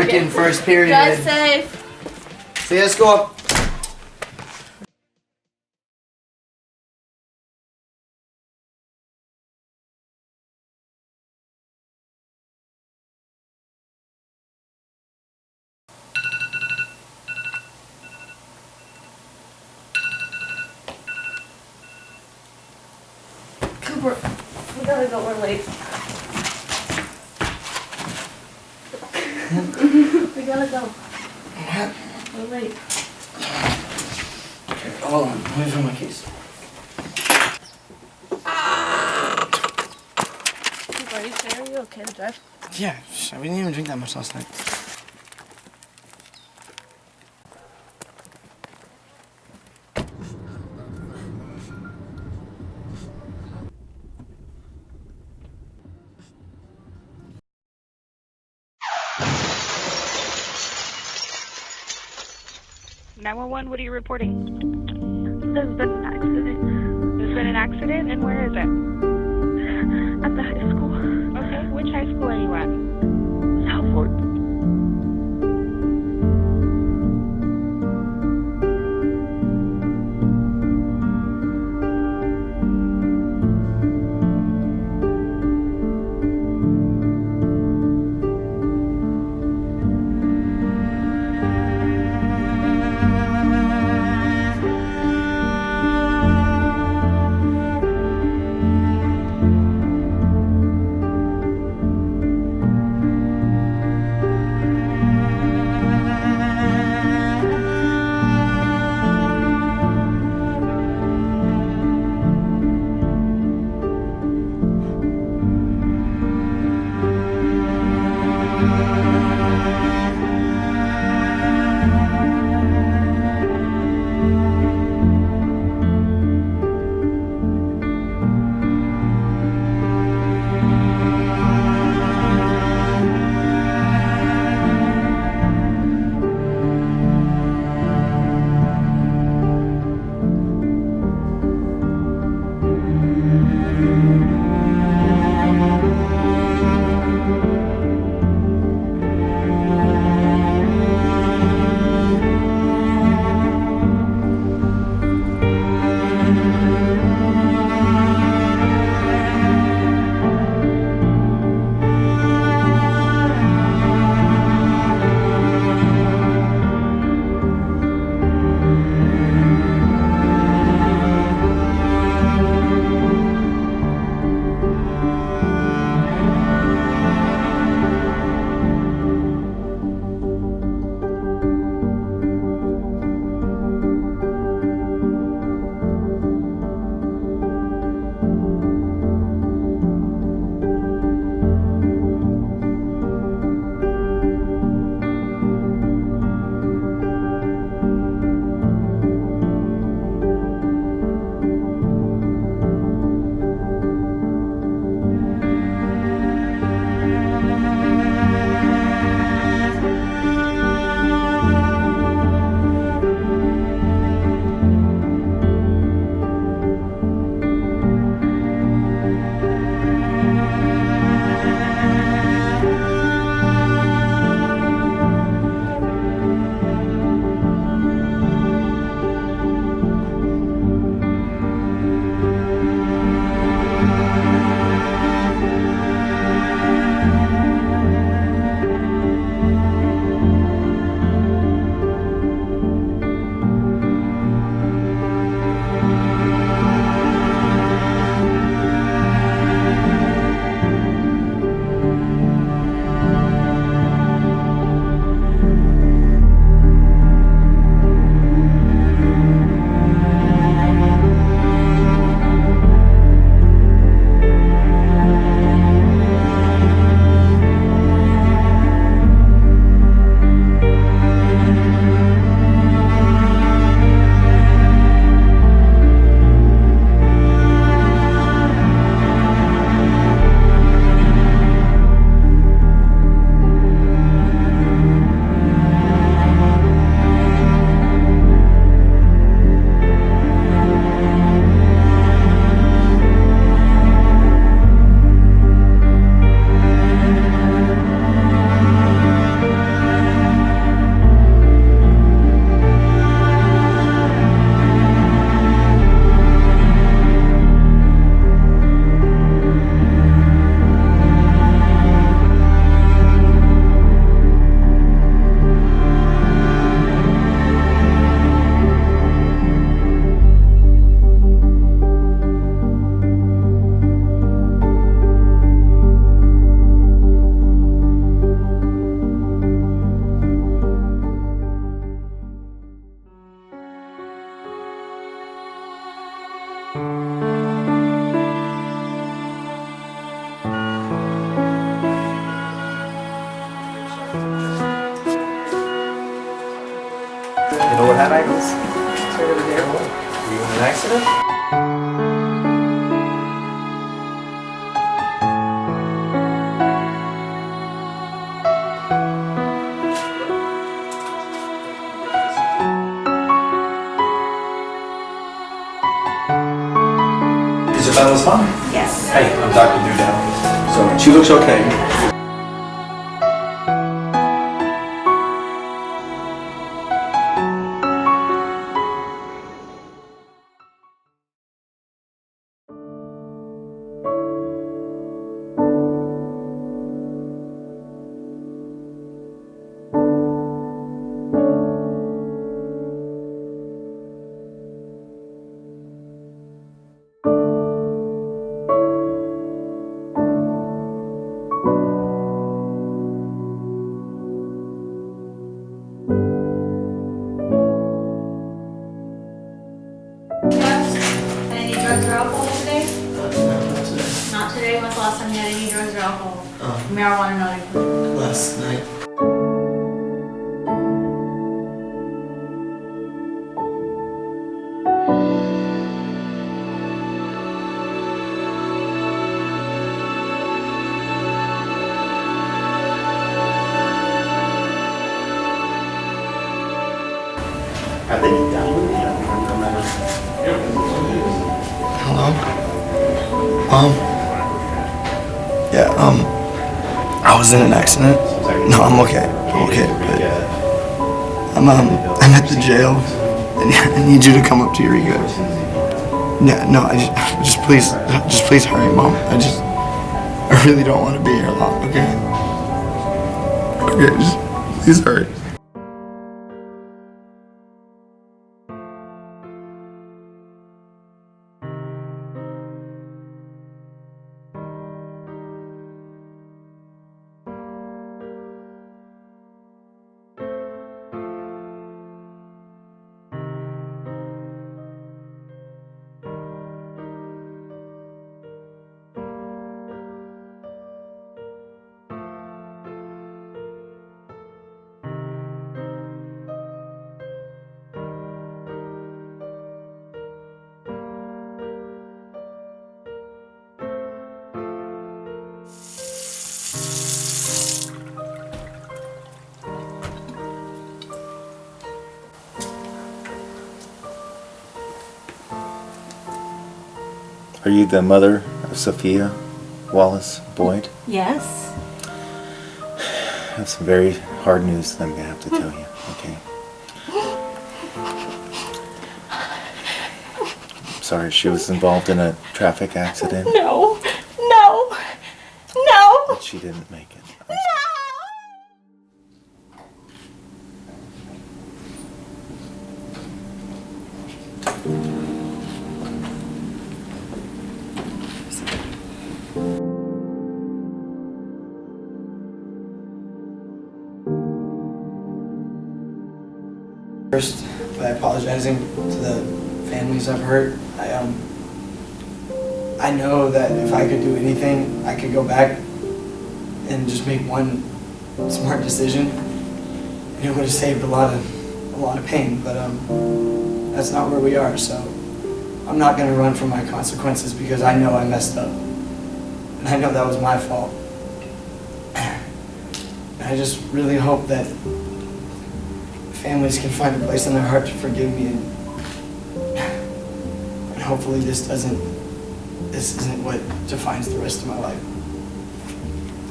freaking first period. Drive safe. See you at school. Cooper, we gotta go, we're late. We gotta go. We're late. Okay, hold on. Let me find my keys. Cooper, are you sure? Are you okay to drive? Yeah, we didn't even drink that much last night. (911), what are you reporting? There's been an accident. There's been an accident, and where is it? At the high school. Okay, which high school are you at? Southport. bad ideas. It's right over there. Were you in an accident? Is your vitals fine? Yes. Hey, I'm Dr. Dudell. So she looks okay. Any drugs or alcohol today? Not today. When's the last time you had any drugs or alcohol? Marijuana, not included. Last night. Have they been down with me? Hello? Yeah, I was in an accident. No, I'm okay. I'm okay, but I'm at the jail, and I need you to come up to Eureka. Yeah, no, just please hurry, Mom. I really don't want to be here long, okay? Okay, just please hurry. Are you the mother of Sophia Wallace Boyd? Yes. I have some very hard news that I'm going to have to tell you, okay? I'm sorry, she was involved in a traffic accident, No. No. No. but she didn't make it. I'm First, by apologizing to the families I've hurt. I know that if I could do anything, I could go back and just make one smart decision, and it would have saved a lot of pain. But that's not where we are. So I'm not going to run from my consequences because I know I messed up, and I know that was my fault. And I just really hope that families can find a place in their heart to forgive me, and hopefully this isn't what defines the rest of my life.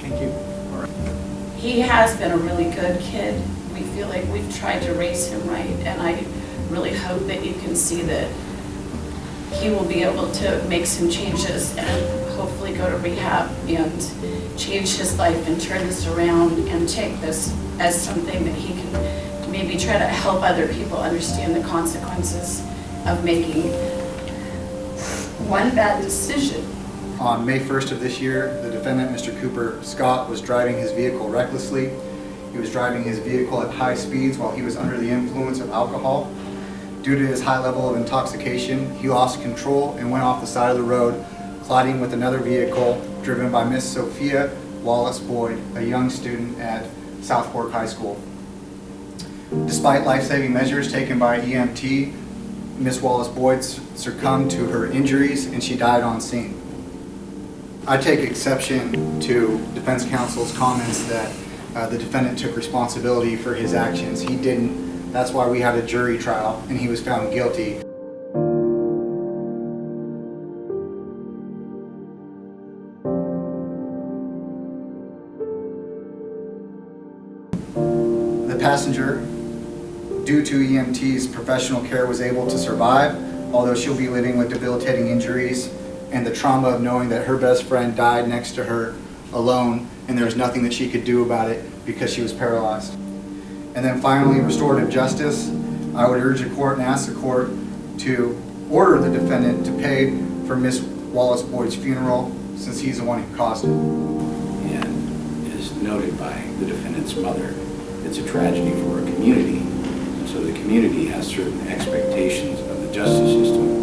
Thank you. He has been a really good kid. We feel like we've tried to raise him right, and I really hope that you can see that he will be able to make some changes and hopefully go to rehab and change his life and turn this around and take this as something that he can maybe try to help other people understand the consequences of making one bad decision. On May 1st of this year, the defendant, Mr. Cooper Scott, was driving his vehicle recklessly. He was driving his vehicle at high speeds while he was under the influence of alcohol. Due to his high level of intoxication, he lost control and went off the side of the road, colliding with another vehicle driven by Miss Sophia Wallace Boyd, a young student at South Fork High School. Despite life-saving measures taken by EMT, Ms. Wallace-Boyd succumbed to her injuries and she died on scene. I take exception to defense counsel's comments that the defendant took responsibility for his actions. He didn't. That's why we had a jury trial and he was found guilty. The passenger, due to EMT's professional care, was able to survive, although she'll be living with debilitating injuries and the trauma of knowing that her best friend died next to her alone and there was nothing that she could do about it because she was paralyzed. And then finally, restorative justice. I would urge the court and ask the court to order the defendant to pay for Miss Wallace-Boyd's funeral since he's the one who caused it. And as noted by the defendant's mother, it's a tragedy for a community. And so the community has certain expectations of the justice system.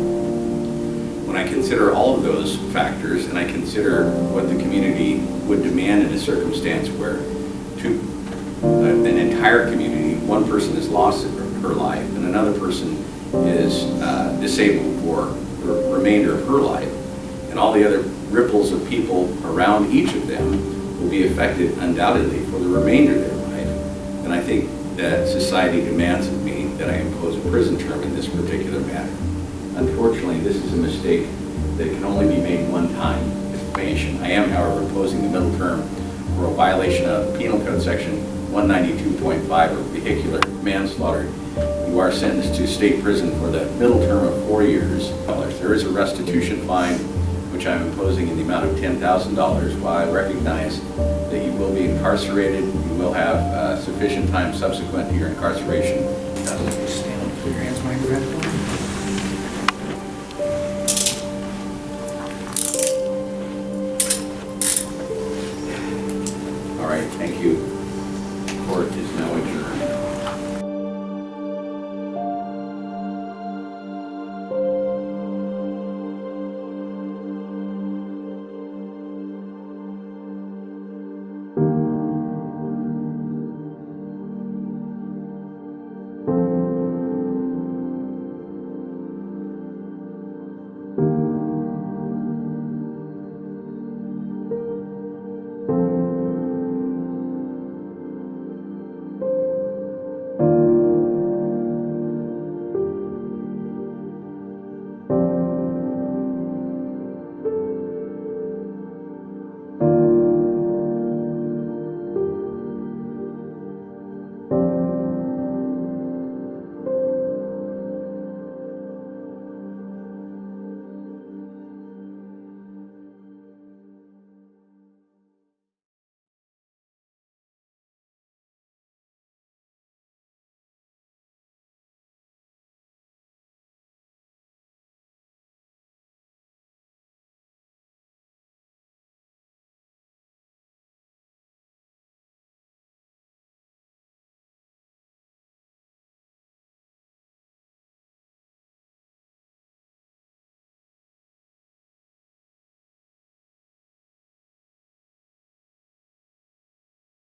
When I consider all of those factors and I consider what the community would demand in a circumstance where an entire community, one person has lost her life and another person is disabled for the remainder of her life, and all the other ripples of people around each of them will be affected undoubtedly for the remainder of their life, and I think that society demands of me that I impose a prison term in this particular matter. Unfortunately, this is a mistake that can only be made one time, defamation. I am, however, opposing the middle term for a violation of Penal Code Section 192.5 or vehicular manslaughter. You are sentenced to state prison for the middle term of 4 years. There is a restitution fine, which I'm imposing in the amount of $10,000, while I recognize that you will be incarcerated. You will have sufficient time subsequent to your incarceration. Stand up, put your hands behind your head.